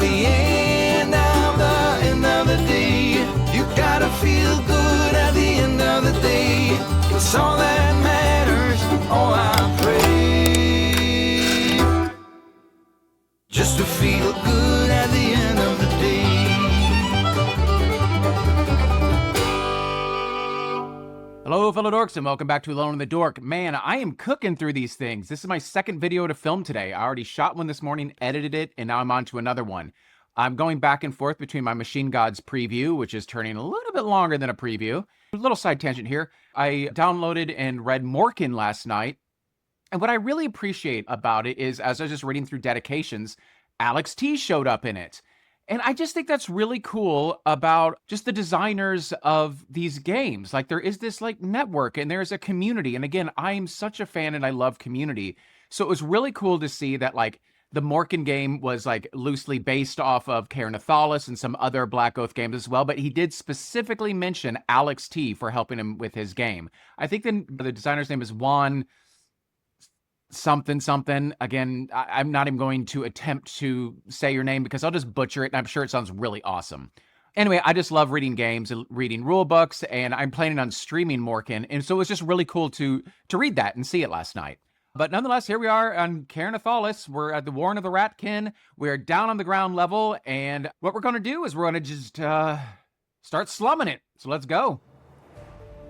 the end of the day. You gotta feel good at the end of the day. It's all that matters. Oh, I pray just to feel good at the end of the day. Hello, fellow dorks, and welcome back to Alone in the Dork. Man, I am cooking through these things. This is my second video to film today. I already shot one this morning, edited it, and now I'm on to another one. I'm going back and forth between my Machine Gods preview, which is turning a little bit longer than a preview. A little side tangent here. I downloaded and read Morkin last night, and what I really appreciate about it is, as I was just reading through dedications, Alex T showed up in it. And I just think that's really cool about just the designers of these games. Like, there is this like network and there's a community. And again, I am such a fan and I love community. So it was really cool to see that like the Morkin game was like loosely based off of Nethalas and some other Black Oath games as well. But he did specifically mention Alex T for helping him with his game. I think the designer's name is Juan something. Again, I'm not even going to attempt to say your name because I'll just butcher it, and I'm sure it sounds really awesome. Anyway, I just love reading games and reading rule books, and I'm planning on streaming Morkin, and so it was just really cool to read that and see it last night. But nonetheless, here we are on Nethalas. We're at the Warren of the Ratkin. We're down on the ground level, and what we're going to do is we're going to just start slumming it. So let's go.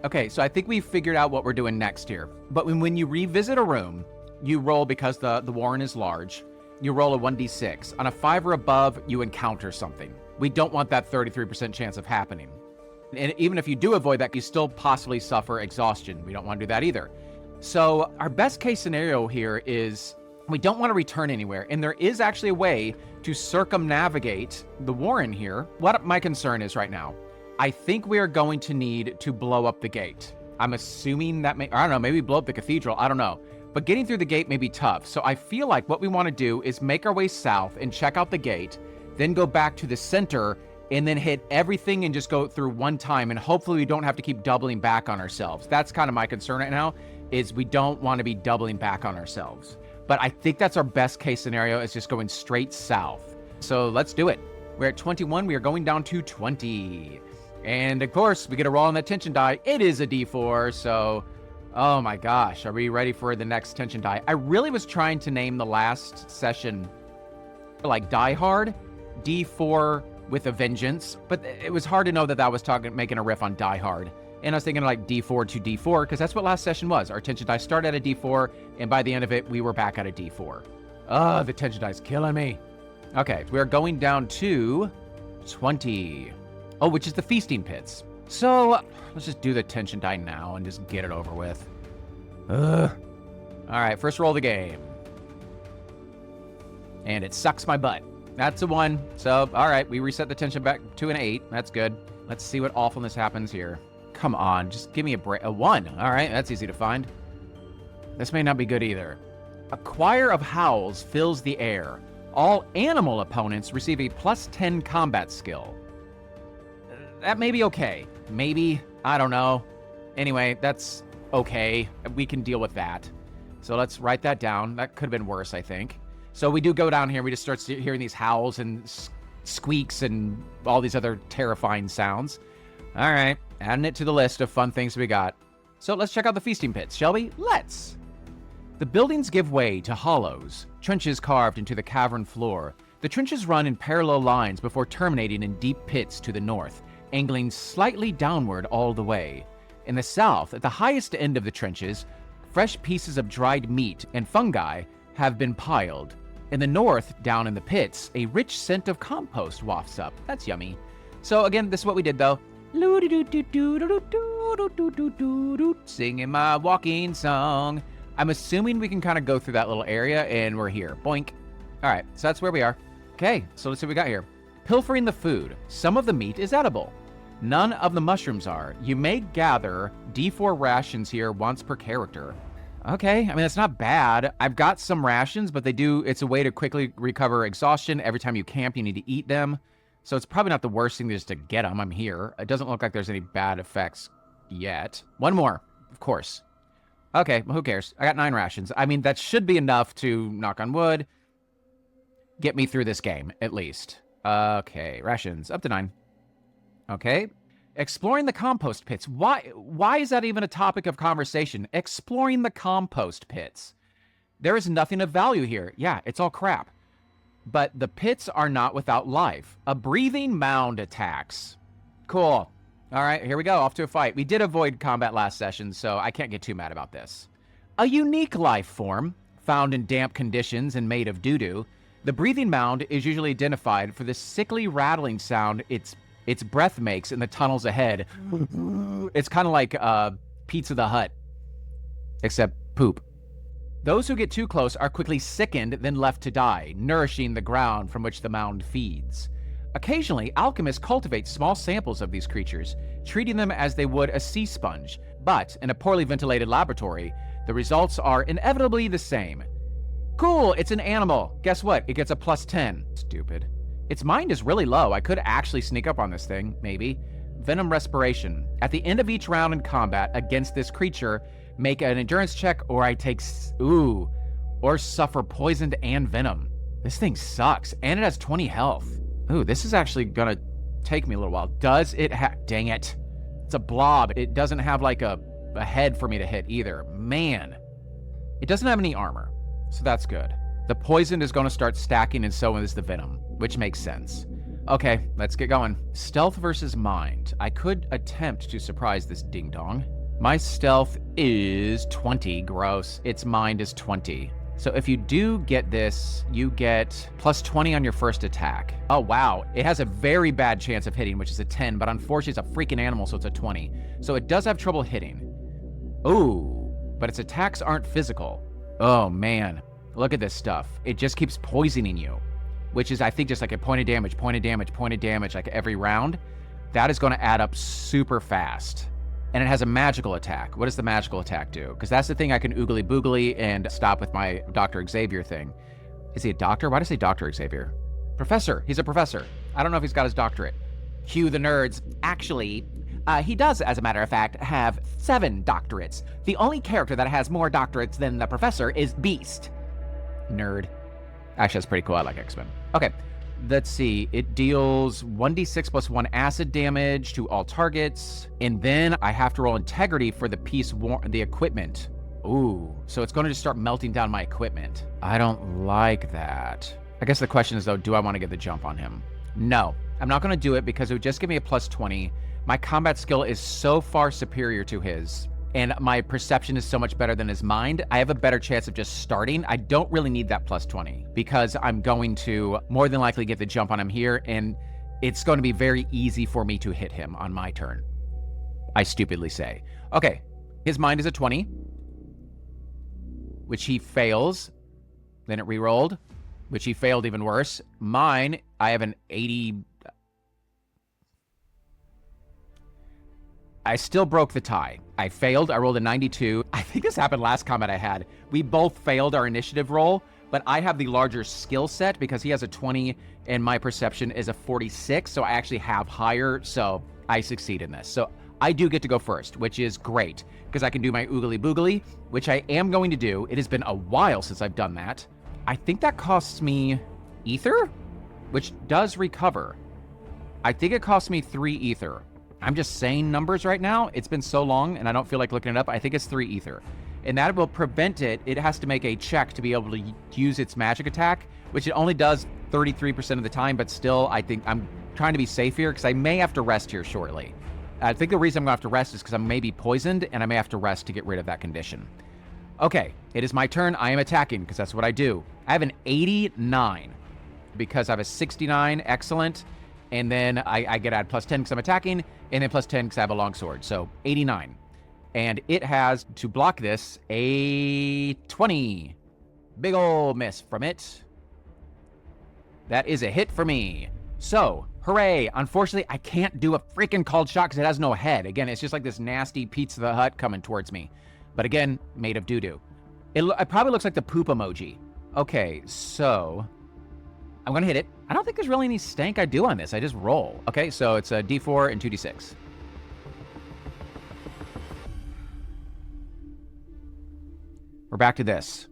Okay, so I think we've figured out what we're doing next here. But when you revisit a room, you roll, because the Warren is large, you roll a 1d6. On a 5 or above, you encounter something. We don't want that 33% chance of happening. And even if you do avoid that, you still possibly suffer exhaustion. We don't want to do that either. So our best case scenario here is we don't want to return anywhere. And there is actually a way to circumnavigate the Warren here. What my concern is right now, I think we are going to need to blow up the gate. I'm assuming that I don't know, maybe blow up the cathedral. I don't know. But getting through the gate may be tough. So I feel like what we want to do is make our way south and check out the gate, then go back to the center and then hit everything and just go through one time. And hopefully we don't have to keep doubling back on ourselves. That's kind of my concern right now, is we don't want to be doubling back on ourselves. But I think that's our best case scenario, is just going straight south. So let's do it. We're at 21. We are going down to 20. And of course, we get a roll on that tension die. It is a D4, so oh my gosh, are we ready for the next tension die? I really was trying to name the last session like Die Hard, D4 with a Vengeance, but it was hard to know that that was making a riff on Die Hard. And I was thinking like D4 to D4, because that's what last session was. Our tension die started at a D4, and by the end of it, we were back at a D4. Oh, the tension die is killing me. Okay, we're going down to 20. Oh, which is the feasting pits. So let's just do the tension die now and just get it over with. All right, first roll of the game. And it sucks my butt. That's a 1. So, all right, we reset the tension back to an 8. That's good. Let's see what awfulness happens here. Come on, just give me a break. A 1. All right, that's easy to find. This may not be good either. A choir of howls fills the air. All animal opponents receive a +10 combat skill. That may be okay. Maybe, I don't know. Anyway, that's okay. We can deal with that. So let's write that down. That could have been worse, I think. So we do go down here. We just start hearing these howls and squeaks and all these other terrifying sounds. All right, adding it to the list of fun things we got. So let's check out the feasting pits, shall we? Let's. The buildings give way to hollows, trenches carved into the cavern floor. The trenches run in parallel lines before terminating in deep pits to the north, angling slightly downward all the way. In the south, at the highest end of the trenches, fresh pieces of dried meat and fungi have been piled. In the north, down in the pits, a rich scent of compost wafts up. That's yummy. So again, this is what we did though. Singing my walking song. I'm assuming we can kind of go through that little area, and we're here. Boink. All right, so that's where we are. Okay, so let's see what we got here. Pilfering the food. Some of the meat is edible. None of the mushrooms are. You may gather D4 rations here once per character. Okay, I mean, that's not bad. I've got some rations, but it's a way to quickly recover exhaustion. Every time you camp, you need to eat them. So it's probably not the worst thing just to get them. I'm here. It doesn't look like there's any bad effects yet. One more, of course. Okay, well, who cares? I got 9 rations. I mean, that should be enough to, knock on wood, get me through this game, at least. Okay, rations, up to 9. Okay. Exploring the compost pits. Why is that even a topic of conversation? Exploring the compost pits. There is nothing of value here. Yeah, it's all crap. But the pits are not without life. A breathing mound attacks. Cool. All right, here we go. Off to a fight. We did avoid combat last session, so I can't get too mad about this. A unique life form, found in damp conditions and made of doo-doo. The breathing mound is usually identified for the sickly rattling sound its breath makes in the tunnels ahead. It's kind of like Pizza the Hut, except poop. Those who get too close are quickly sickened, then left to die, nourishing the ground from which the mound feeds. Occasionally, alchemists cultivate small samples of these creatures, treating them as they would a sea sponge. But in a poorly ventilated laboratory, the results are inevitably the same. Cool, it's an animal. Guess what? It gets a +10. Stupid. Its mind is really low. I could actually sneak up on this thing, maybe. Venom respiration. At the end of each round in combat against this creature, make an endurance check or I take... or suffer poisoned and venom. This thing sucks, and it has 20 health. Ooh, this is actually gonna take me a little while. Does it have... Dang it. It's a blob. It doesn't have like a head for me to hit either. Man. It doesn't have any armor, so that's good. The poison is going to start stacking, and so is the venom, which makes sense. Okay, let's get going. Stealth versus mind. I could attempt to surprise this ding-dong. My stealth is 20. Gross. Its mind is 20. So if you do get this, you get +20 on your first attack. Oh, wow. It has a very bad chance of hitting, which is a 10, but unfortunately it's a freaking animal, so it's a 20. So it does have trouble hitting. Ooh, but its attacks aren't physical. Oh, man. Look at this stuff. It just keeps poisoning you, which is, I think, just like a point of damage, like every round. That is going to add up super fast. And it has a magical attack. What does the magical attack do? Because that's the thing I can oogly boogly and stop with my Dr. Xavier thing. Is he a doctor? Why did I say Dr. Xavier? Professor. He's a professor. I don't know if he's got his doctorate. Cue the nerds. Actually, he does, as a matter of fact, have 7 doctorates. The only character that has more doctorates than the professor is Beast. Nerd. Actually, that's pretty cool. I like X-Men. Okay, let's see. It deals 1d6 + 1 acid damage to all targets. And then I have to roll integrity for the the equipment. Ooh, so it's going to just start melting down my equipment. I don't like that. I guess the question is, though, do I want to get the jump on him? No, I'm not going to do it because it would just give me a +20. My combat skill is so far superior to his, and my perception is so much better than his mind. I have a better chance of just starting. I don't really need that +20 because I'm going to more than likely get the jump on him here, and it's going to be very easy for me to hit him on my turn, I stupidly say. Okay, his mind is a 20, which he fails. Then it re-rolled, which he failed even worse. Mine, I have an 80... I still broke the tie. I failed. I rolled a 92. I think this happened last combat I had. We both failed our initiative roll, but I have the larger skill set because he has a 20 and my perception is a 46, so I actually have higher, so I succeed in this. So I do get to go first, which is great because I can do my oogly boogly, which I am going to do. It has been a while since I've done that. I think that costs me ether, which does recover. I think it costs me 3 ether. I'm just saying numbers right now. It's been so long and I don't feel like looking it up. I think it's 3 ether. And that will prevent it. It has to make a check to be able to use its magic attack, which it only does 33% of the time, but still, I think I'm trying to be safe here because I may have to rest here shortly. I think the reason I'm gonna have to rest is because I may be poisoned and I may have to rest to get rid of that condition. Okay, it is my turn. I am attacking because that's what I do. I have an 89 because I have a 69, excellent. And then I get add +10 because I'm attacking, and then +10 because I have a longsword. So 89. And it has, to block this, a 20. Big ol' miss from it. That is a hit for me. So, hooray. Unfortunately, I can't do a freaking called shot because it has no head. Again, it's just like this nasty Pizza the Hut coming towards me. But again, made of doo-doo. It probably looks like the poop emoji. Okay, so I'm going to hit it. I don't think there's really any stank I do on this. I just roll. Okay, so it's a D4 and 2D6. We're back to this.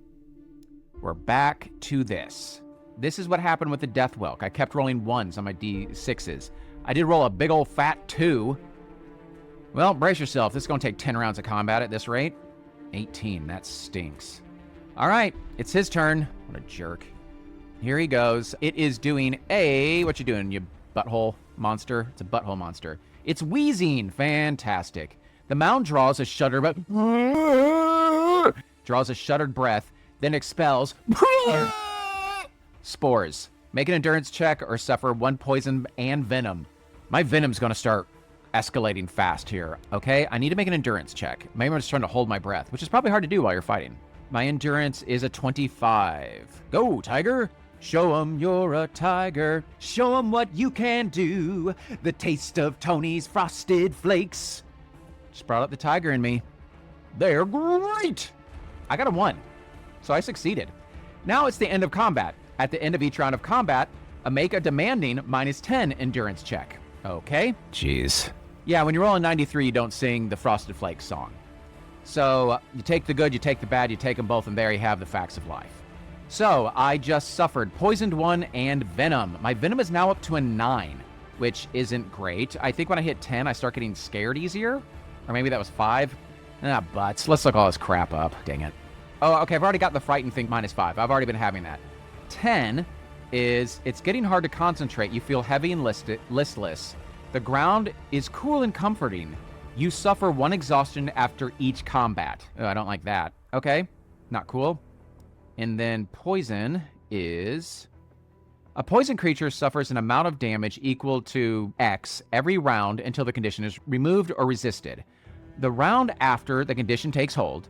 We're back to this. This is what happened with the Death Whelk. I kept rolling 1s on my D6s. I did roll a big old fat 2. Well, brace yourself. This is going to take 10 rounds of combat at this rate. 18. That stinks. All right. It's his turn. What a jerk. Here he goes. It is doing a... What you doing, you butthole monster? It's a butthole monster. It's wheezing. Fantastic. The mound draws a shudder... draws a shuddered breath, then expels... spores. Make an endurance check or suffer 1 poison and venom. My venom's going to start escalating fast here, okay? I need to make an endurance check. Maybe I'm just trying to hold my breath, which is probably hard to do while you're fighting. My endurance is a 25. Go, tiger! Show 'em you're a tiger. Show 'em what you can do. The taste of Tony's Frosted Flakes. Just brought up the tiger in me. They're great! I got a 1, so I succeeded. Now it's the end of combat. At the end of each round of combat, make a demanding -10 endurance check. Okay? Jeez. Yeah, when you roll a 93, you don't sing the Frosted Flakes song. So you take the good, you take the bad, you take them both, and there you have the facts of life. So I just suffered Poisoned 1 and Venom. My Venom is now up to a 9, which isn't great. I think when I hit 10, I start getting scared easier. Or maybe that was 5. Ah, butts. Let's look all this crap up. Dang it. Oh, okay, I've already got the Frightened thing -5. I've already been having that. 10 is it's getting hard to concentrate. You feel heavy and listless. The ground is cool and comforting. You suffer 1 exhaustion after each combat. Oh, I don't like that. Okay, not cool. And then poison is... A poison creature suffers an amount of damage equal to X every round until the condition is removed or resisted. The round after the condition takes hold,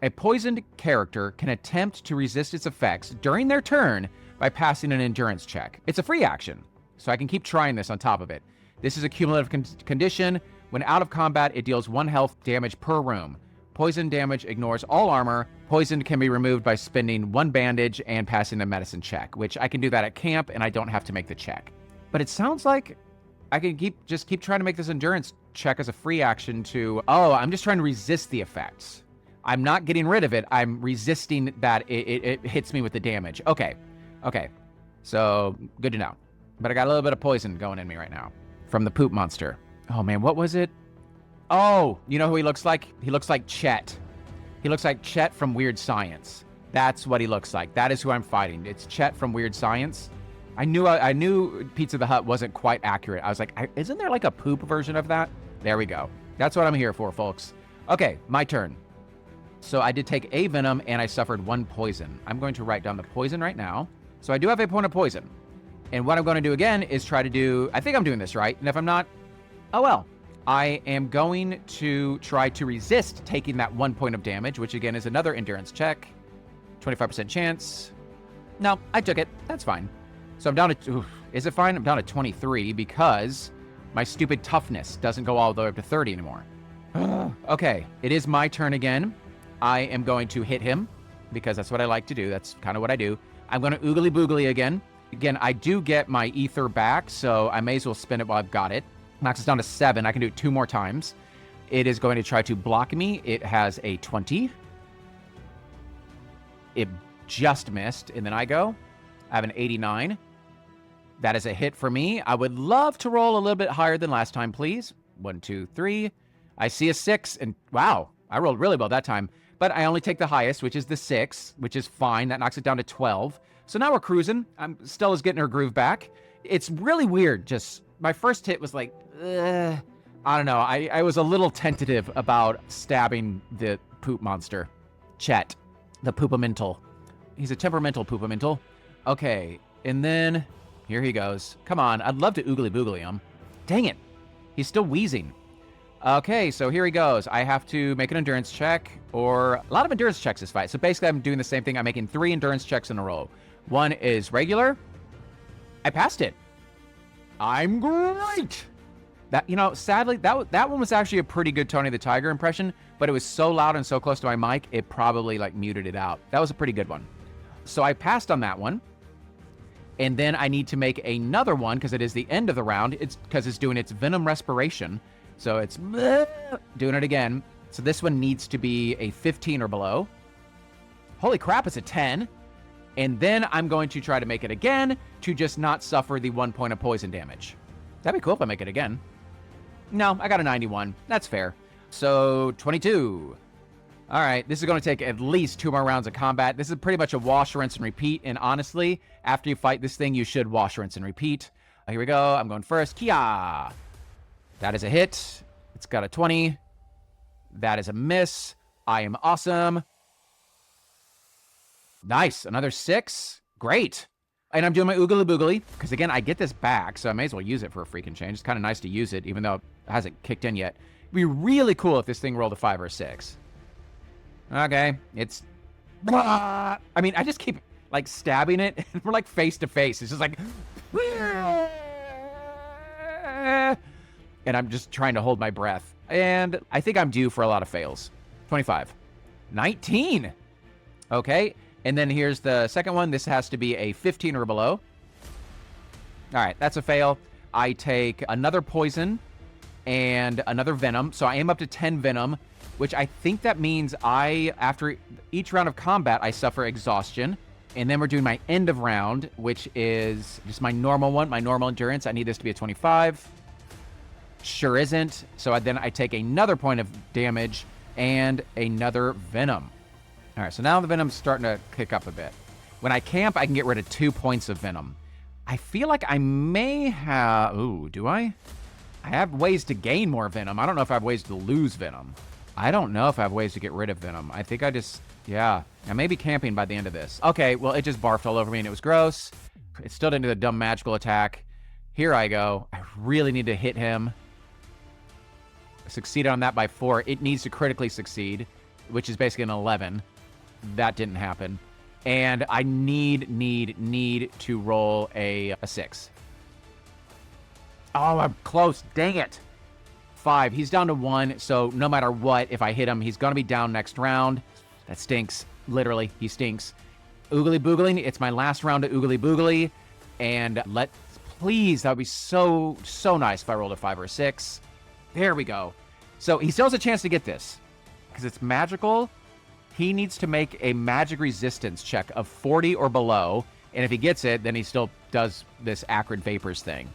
a poisoned character can attempt to resist its effects during their turn by passing an endurance check. It's a free action, so I can keep trying this on top of it. This is a cumulative condition. When out of combat, it deals 1 health damage per room. Poison damage ignores all armor. Poison can be removed by spending 1 bandage and passing a medicine check, which I can do that at camp, and I don't have to make the check. But it sounds like I can just keep trying to make this endurance check as a free action to... Oh, I'm just trying to resist the effects. I'm not getting rid of it. I'm resisting that it hits me with the damage. Okay. So, good to know. But I got a little bit of poison going in me right now from the poop monster. Oh, man, what was it? Oh, you know who he looks like? He looks like Chet. He looks like Chet from Weird Science. That's what he looks like. That is who I'm fighting. It's Chet from Weird Science. I knew Pizza the Hut wasn't quite accurate. I was like, isn't there like a poop version of that? There we go. That's what I'm here for, folks. Okay, my turn. So I did take a venom, and I suffered 1 poison. I'm going to write down the poison right now. So I do have a point of poison. And what I'm going to do again is try to do... I think I'm doing this right. And if I'm not, oh well. I am going to try to resist taking that 1 point of damage, which again is another endurance check. 25% chance. No, I took it. That's fine. So I'm down to... Is it fine? I'm down to 23 because my stupid toughness doesn't go all the way up to 30 anymore. Okay, it is my turn again. I am going to hit him because that's what I like to do. That's kind of what I do. I'm going to oogly boogly again. Again, I do get my ether back, so I may as well spend it while I've got it. Knocks us down to 7. I can do it 2 more times. It is going to try to block me. It has a 20. It just missed, and then I go. I have an 89. That is a hit for me. I would love to roll a little bit higher than last time, please. 1, 2, 3. I see a 6, and wow, I rolled really well that time. But I only take the highest, which is the 6, which is fine. That knocks it down to 12. So now we're cruising. Stella's getting her groove back. It's really weird. Just my first hit was like, I don't know. I was a little tentative about stabbing the poop monster. Chet, the poopamental. He's a temperamental poopamental. Okay, and then here he goes. Come on, I'd love to oogly boogly him. Dang it, he's still wheezing. Okay, so here he goes. I have to make an endurance check, or a lot of endurance checks this fight. So basically, I'm doing the same thing. I'm making 3 endurance checks in a row. 1 is regular. I passed it. I'm great. That, you know, sadly, that one was actually a pretty good Tony the Tiger impression, but it was so loud and so close to my mic, it probably like muted it out. That was a pretty good one. So I passed on that one. And then I need to make another one because it is the end of the round. It's because it's doing its venom respiration. So it's doing it again. So this one needs to be a 15 or below. Holy crap, it's a 10. And then I'm going to try to make it again to just not suffer the 1 point of poison damage. That'd be cool if I make it again. No, I got a 91. That's fair. So 22. All right, this is going to take at least 2 more rounds of combat. This is pretty much a wash, rinse, and repeat. And honestly, after you fight this thing, you should wash, rinse, and repeat. Here we go. I'm going first. Kia. That is a hit. It's got a 20. That is a miss. I am awesome. Nice. Another 6. Great. And I'm doing my oogly boogly because, again, I get this back, so I may as well use it for a freaking change. It's kind of nice to use it, even though it hasn't kicked in yet. It'd be really cool if this thing rolled a 5 or a 6. Okay. It's... I mean, I just keep, like, stabbing it. We're, like, face to face. It's just like... And I'm just trying to hold my breath. And I think I'm due for a lot of fails. 25. 19. Okay. And then here's the second one. This has to be a 15 or below. All right, that's a fail. I take another poison and another venom. So I am up to 10 venom, which I think that means after each round of combat, I suffer exhaustion. And then we're doing my end of round, which is just my normal one, my normal endurance. I need this to be a 25. Sure isn't. So then I take another point of damage and another venom. All right, so now the venom's starting to kick up a bit. When I camp, I can get rid of 2 points of venom. I feel like I may have... Ooh, do I? I have ways to gain more venom. I don't know if I have ways to lose venom. I don't know if I have ways to get rid of venom. I think I just... Yeah. I may be camping by the end of this. Okay, well, it just barfed all over me, and it was gross. It still didn't do the dumb magical attack. Here I go. I really need to hit him. I succeeded on that by 4. It needs to critically succeed, which is basically an 11. That didn't happen. And I need to roll a 6. Oh, I'm close. Dang it. 5. He's down to 1, so no matter what, if I hit him, he's going to be down next round. That stinks. Literally, he stinks. Oogly boogling. It's my last round of oogly boogly. And please, that would be so nice if I rolled a 5 or a 6. There we go. So he still has a chance to get this because it's magical. He needs to make a magic resistance check of 40 or below. And if he gets it, then he still does this acrid vapors thing.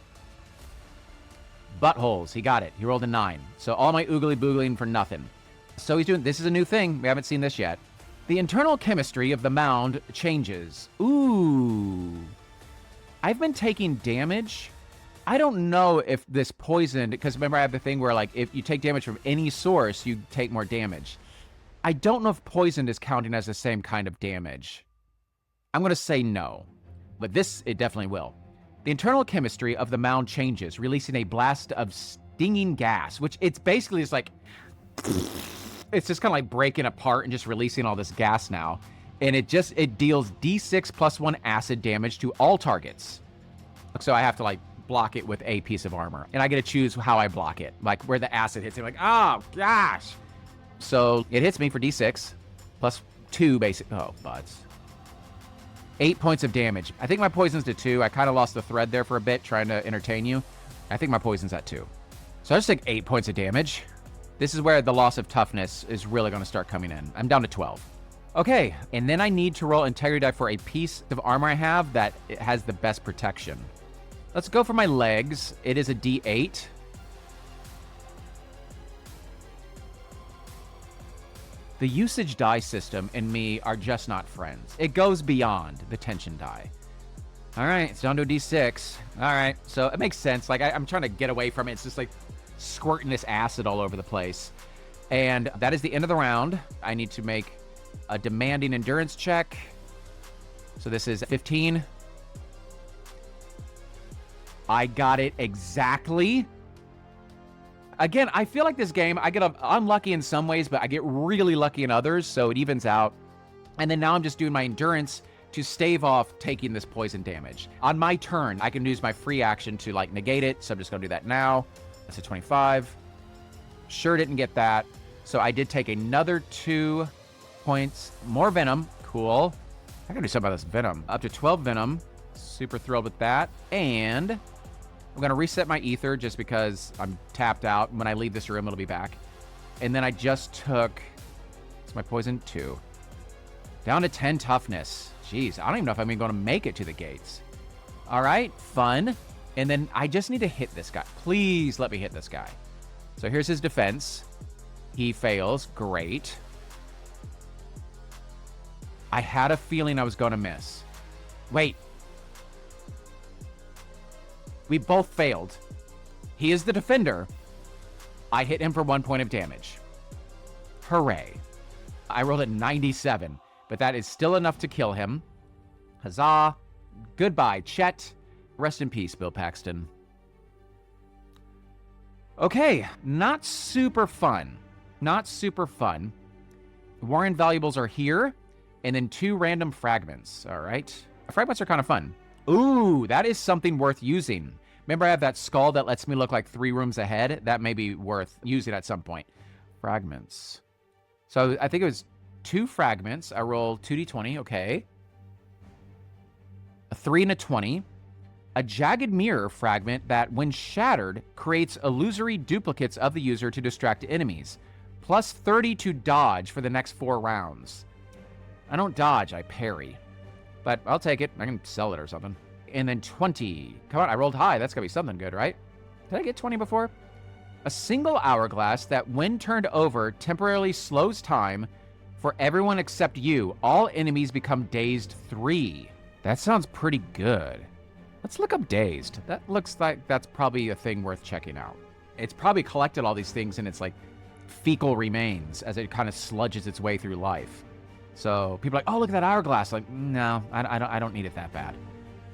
Buttholes. He got it. He rolled a 9. So all my oogly boogling for nothing. So he's doing... This is a new thing. We haven't seen this yet. The internal chemistry of the mound changes. Ooh. I've been taking damage. I don't know if this poisoned... Because remember, I have the thing where, like, if you take damage from any source, you take more damage. I don't know if poisoned is counting as the same kind of damage. I'm going to say no. But this, it definitely will. The internal chemistry of the mound changes, releasing a blast of stinging gas, which it's basically just like... It's just kind of like breaking apart and just releasing all this gas now. And it deals D6 plus 1 acid damage to all targets. So I have to, like, block it with a piece of armor. And I get to choose how I block it. Like, where the acid hits me. Like, oh, gosh. So it hits me for D6 plus 2 basic... Oh, buds. 8 points of damage. I think my poison's to 2. I kind of lost the thread there for a bit trying to entertain you. I think my poison's at 2. So I just take 8 points of damage. This is where the loss of toughness is really going to start coming in. I'm down to 12. Okay, and then I need to roll integrity die for a piece of armor I have that it has the best protection. Let's go for my legs. It is a D8. The usage die system and me are just not friends. It goes beyond the tension die. All right, it's down to a D6. All right, so it makes sense. Like, I'm trying to get away from it. It's just like squirting this acid all over the place. And that is the end of the round. I need to make a demanding endurance check. So this is 15. I got it exactly. Again, I feel like this game, I get unlucky in some ways, but I get really lucky in others, so it evens out. And then now I'm just doing my endurance to stave off taking this poison damage. On my turn, I can use my free action to, like, negate it, so I'm just going to do that now. That's a 25. Sure didn't get that. So I did take another 2 points. More venom. Cool. I gotta do something about this venom. Up to 12 venom. Super thrilled with that. And I'm gonna reset my ether just because I'm tapped out. When I leave this room, it'll be back. And then I just took... It's my poison 2. Down to 10 toughness. Jeez, I don't even know if I'm even going to make it to the gates. All right, fun. And then I just need to hit this guy. Please let me hit this guy. So here's his defense. He fails. Great. I had a feeling I was going to miss. Wait. We both failed. He is the defender. I hit him for 1 point of damage. Hooray. I rolled at 97, but that is still enough to kill him. Huzzah. Goodbye, Chet. Rest in peace, Bill Paxton. Okay, not super fun. Not super fun. Warren valuables are here, and then 2 random fragments, all right? Fragments are kind of fun. Ooh, that is something worth using. Remember I have that skull that lets me look like 3 rooms ahead? That may be worth using at some point. Fragments. So I think it was 2 fragments. I rolled 2d20, okay. A 3 and a 20. A jagged mirror fragment that, when shattered, creates illusory duplicates of the user to distract enemies. Plus 30 to dodge for the next 4 rounds. I don't dodge, I parry. But I'll take it. I can sell it or something. And then 20. Come on, I rolled high. That's gotta be something good, right? Did I get 20 before? A single hourglass that, when turned over, temporarily slows time for everyone except you. All enemies become dazed 3. That sounds pretty good. Let's look up dazed. That looks like that's probably a thing worth checking out. It's probably collected all these things and it's like fecal remains as it kind of sludges its way through life. So people are like, oh, look at that hourglass. Like, no, I don't need it that bad.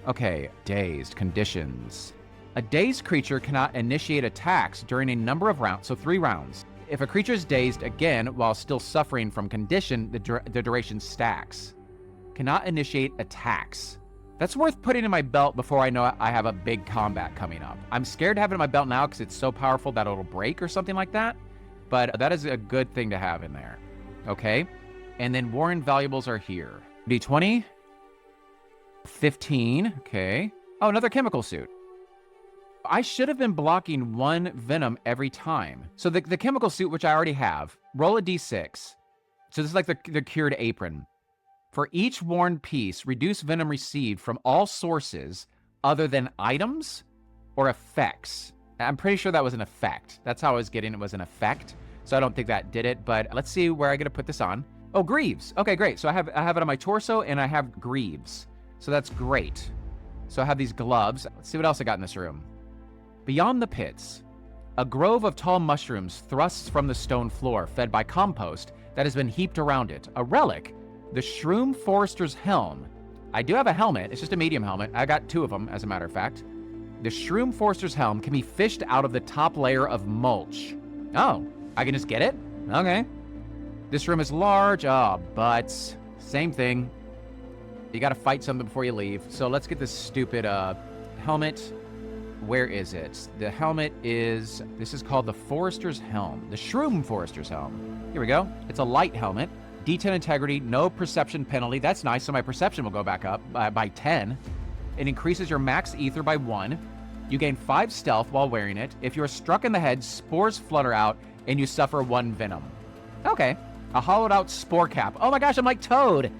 Okay, dazed conditions. A dazed creature cannot initiate attacks during a number of rounds, so 3 rounds. If a creature is dazed again while still suffering from condition, the duration stacks. Cannot initiate attacks. That's worth putting in my belt before I know I have a big combat coming up. I'm scared to have it in my belt now because it's so powerful that it'll break or something like that. But that is a good thing to have in there. Okay. And then Warren valuables are here. D20. 15. Okay. Oh, another chemical suit. I should have been blocking 1 venom every time. So the chemical suit, which I already have, roll a d6. So this is like the cured apron. For each worn piece, reduce venom received from all sources other than items or effects. I'm pretty sure that was an effect. That's how I was getting it, was an effect. So I don't think that did it, but let's see where I get to put this on. Oh, greaves. Okay, great. So I have it on my torso and I have greaves. So that's great. So I have these gloves. Let's see what else I got in this room. Beyond the pits, a grove of tall mushrooms thrusts from the stone floor, fed by compost that has been heaped around it. A relic, the Shroom Forester's Helm. I do have a helmet. It's just a medium helmet. I got 2 of them, as a matter of fact. The Shroom Forester's Helm can be fished out of the top layer of mulch. Oh, I can just get it? Okay. This room is large. Oh, but same thing. You gotta fight something before you leave. So let's get this stupid helmet. Where is it? The helmet is, this is called the Forester's Helm. The Shroom Forester's Helm. Here we go. It's a light helmet. D10 integrity, no perception penalty. That's nice, so my perception will go back up by 10. It increases your max ether by 1. You gain 5 stealth while wearing it. If you are struck in the head, spores flutter out, and you suffer 1 venom. Okay. A hollowed out spore cap. Oh my gosh, I'm like Toad.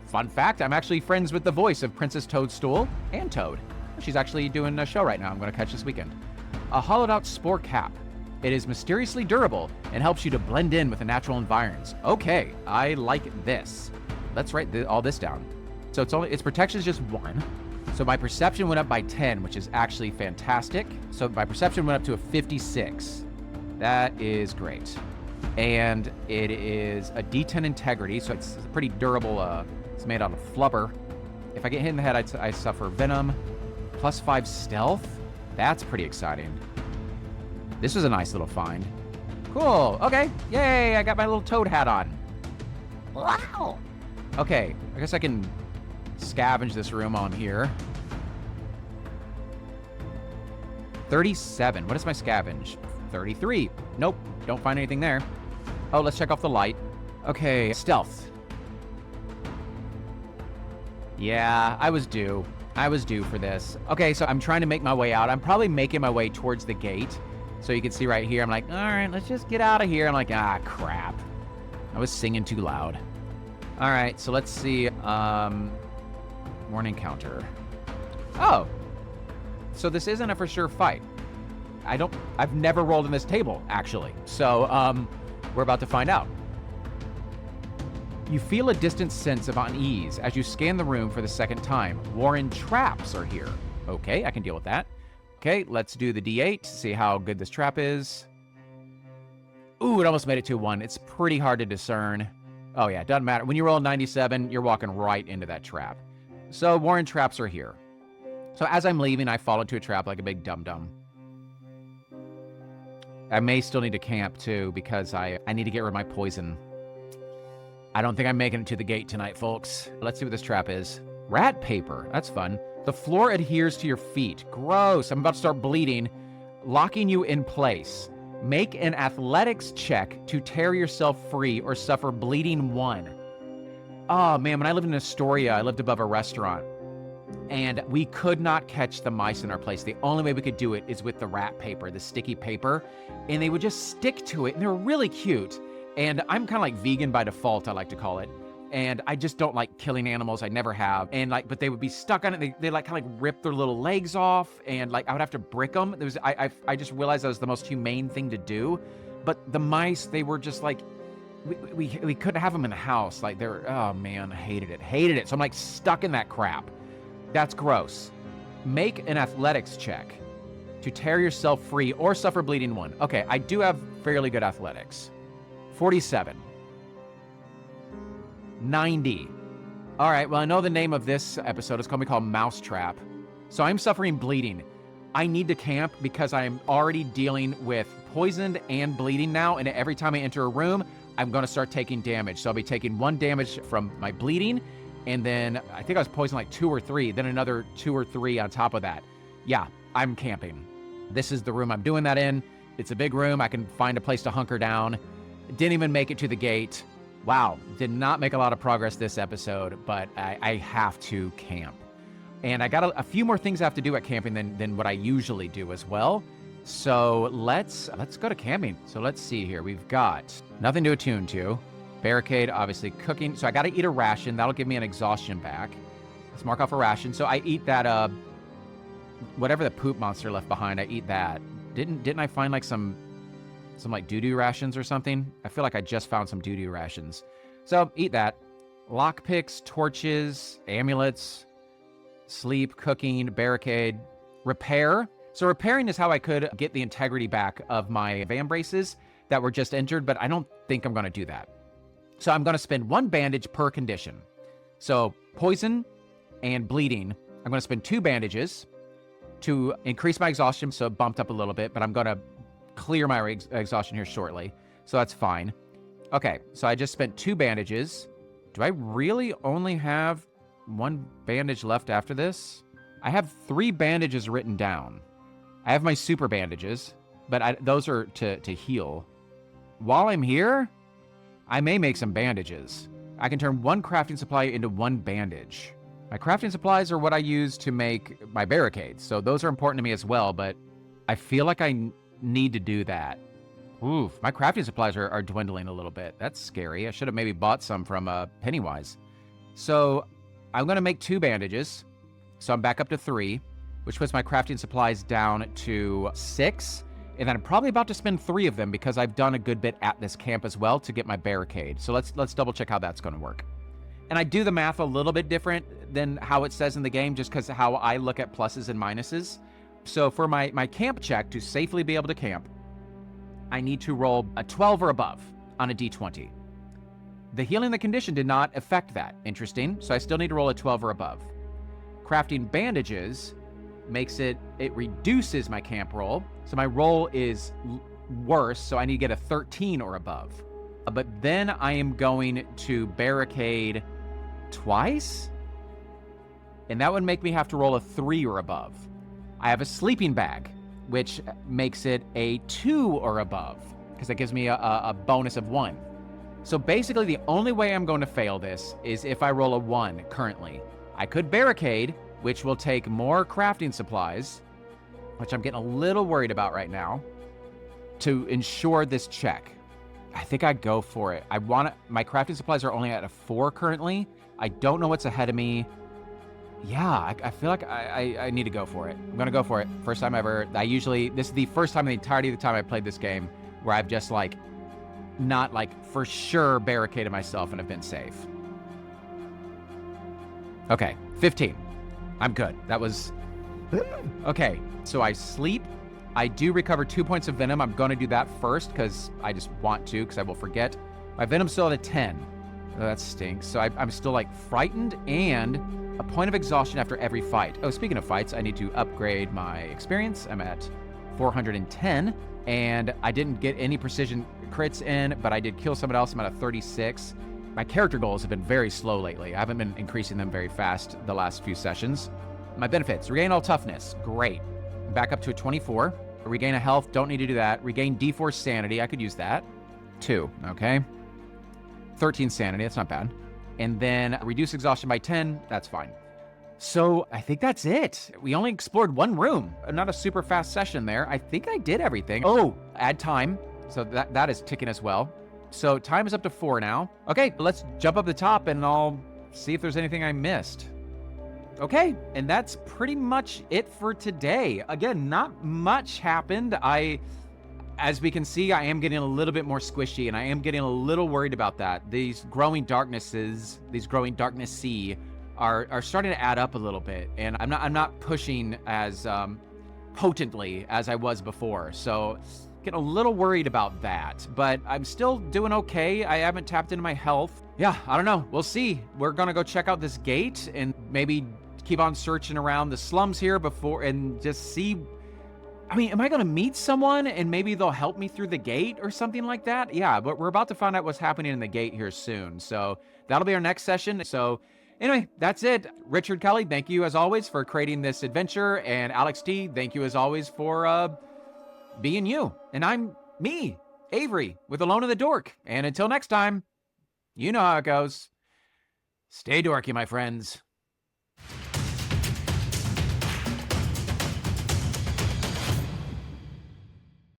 Fun fact, I'm actually friends with the voice of Princess Toadstool and Toad. She's actually doing a show right now I'm going to catch this weekend. A hollowed out spore cap. It is mysteriously durable and helps you to blend in with the natural environs. Okay, I like this. Let's write all this down. So its protection is just 1. So my perception went up by 10, which is actually fantastic. So my perception went up to a 56. That is great. And it is a D10 integrity, so it's pretty durable. It's made out of flubber. If I get hit in the head, I suffer venom. Plus 5 stealth. That's pretty exciting. This was a nice little find. Cool. Okay. Yay, I got my little toad hat on. Wow. Okay, I guess I can scavenge this room on here. 37. What is my scavenge? 33. Nope, don't find anything there. Oh, let's check off the light. Okay, stealth. Yeah, I was due. I was due for this. Okay, so I'm trying to make my way out. I'm probably making my way towards the gate. So you can see right here, I'm like, all right, let's just get out of here. I'm like, ah, crap. I was singing too loud. All right, so let's see. Warning counter. Oh, so this isn't a for sure fight. I've never rolled in this table, actually. So, we're about to find out. You feel a distant sense of unease as you scan the room for the second time. Warren traps are here. Okay, I can deal with that. Okay, let's do the D8 to see how good this trap is. Ooh, it almost made it to 1. It's pretty hard to discern. Oh yeah, it doesn't matter. When you roll 97, you're walking right into that trap. So Warren traps are here. So as I'm leaving, I fall into a trap like a big dum-dum. I may still need to camp too because I need to get rid of my poison. I don't think I'm making it to the gate tonight, folks. Let's see what this trap is. Rat paper. That's fun. The floor adheres to your feet. Gross. I'm about to start bleeding, locking you in place. Make an athletics check to tear yourself free or suffer bleeding 1. Oh, man, when I lived in Astoria, I lived above a restaurant. And we could not catch the mice in our place. The only way we could do it is with the rat paper, the sticky paper. And they would just stick to it, and they were really cute. And I'm kind of like vegan by default, I like to call it. And I just don't like killing animals. I never have. And but they would be stuck on it. They like kind of like rip their little legs off, and like I would have to brick them. I just realized that was the most humane thing to do. But the mice, they were just like, we couldn't have them in the house. Like oh man, I hated it. So I'm like stuck in that crap. That's gross. Make an athletics check to tear yourself free or suffer bleeding 1. Okay, I do have fairly good athletics. 47. 90. All right, well, I know the name of this episode is going to be called Mousetrap. So I'm suffering bleeding. I need to camp because I am already dealing with poisoned and bleeding now, and every time I enter a room, I'm going to start taking damage. So I'll be taking 1 damage from my bleeding, and then I think I was poisoned like 2 or 3, then another 2 or 3 on top of that. Yeah, I'm camping. This is the room I'm doing that in. It's a big room. I can find a place to hunker down. Didn't even make it to the gate. Wow, did not make a lot of progress this episode, but I have to camp. And I got a few more things I have to do at camping than what I usually do as well. So let's go to camping. So let's see here. We've got nothing to attune to. Barricade, obviously cooking. So I got to eat a ration. That'll give me an exhaustion back. Let's mark off a ration. So I eat that, whatever the poop monster left behind, I eat that. Didn't I find like some like doo-doo rations or something? I feel like I just found some doo-doo rations. So eat that. Lockpicks, torches, amulets, sleep, cooking, barricade, repair. So repairing is how I could get the integrity back of my van braces that were just injured, but I don't think I'm going to do that. So I'm going to spend 1 bandage per condition. So poison and bleeding, I'm going to spend 2 bandages to increase my exhaustion, so it bumped up a little bit, but I'm going to clear my exhaustion here shortly, so that's fine. Okay, so I just spent 2 bandages. Do I really only have 1 bandage left after this? I have 3 bandages written down. I have my super bandages, but those are to heal. While I'm here, I may make some bandages. I can turn 1 crafting supply into 1 bandage. My crafting supplies are what I use to make my barricades, so those are important to me as well, but I feel like I need to do that. Oof, my crafting supplies are dwindling a little bit. That's scary. I should have maybe bought some from Pennywise. So I'm going to make 2 bandages. So I'm back up to 3, which puts my crafting supplies down to 6. And then I'm probably about to spend 3 of them because I've done a good bit at this camp as well to get my barricade. So let's double check how that's going to work. And I do the math a little bit different than how it says in the game just because of how I look at pluses and minuses. So for my camp check to safely be able to camp, I need to roll a 12 or above on a d20. The healing the condition did not affect that. Interesting. So I still need to roll a 12 or above. Crafting bandages makes it reduces my camp roll. So my roll is worse, so I need to get a 13 or above. But then I am going to barricade twice, and that would make me have to roll a 3 or above. I have a sleeping bag, which makes it a 2 or above, because that gives me a bonus of 1. So basically, the only way I'm going to fail this is if I roll a 1 currently. I could barricade, which will take more crafting supplies, which I'm getting a little worried about right now, to ensure this check. I think I'd go for it. My crafting supplies are only at a 4 currently. I don't know what's ahead of me. Yeah, I feel like I need to go for it. I'm gonna go for it. First time ever. This is the first time in the entirety of the time I played this game where I've just like, not like for sure barricaded myself and have been safe. Okay, 15. I'm good. That was, okay. So I sleep. I do recover 2 points of venom. I'm gonna do that first because I just want to, because I will forget. My venom's still at a 10. Oh, that stinks. So I'm still like frightened and a point of exhaustion after every fight. Oh, speaking of fights, I need to upgrade my experience. I'm at 410, and I didn't get any precision crits in, but I did kill someone else. I'm at a 36. My character goals have been very slow lately. I haven't been increasing them very fast the last few sessions. My benefits, regain all toughness, great. Back up to a 24. Regain a health, don't need to do that. Regain D4 sanity, I could use that. 2, okay. 13 sanity, that's not bad. And then reduce exhaustion by 10, that's fine. So I think that's it. We only explored one room. Not a super fast session there. I think I did everything. Oh, add time. So that is ticking as well. So time is up to 4 now. Okay, let's jump up the top and I'll see if there's anything I missed. Okay, and that's pretty much it for today. Again, not much happened. As we can see, I am getting a little bit more squishy, and I am getting a little worried about that. These growing darknesses are starting to add up a little bit, and I'm not pushing as potently as I was before. So getting a little worried about that, but I'm still doing okay. I haven't tapped into my health. Yeah, I don't know. We'll see. We're gonna go check out this gate and maybe keep on searching around the slums here before and just see. I mean, am I gonna meet someone and maybe they'll help me through the gate or something like that? Yeah, but we're about to find out what's happening in the gate here soon. So that'll be our next session. So anyway, that's it. Richard Kelly, thank you as always for creating this adventure. And Alex T, thank you as always for being you. And I'm me, Avery, with Alone in the Dork. And until next time, you know how it goes. Stay dorky, my friends.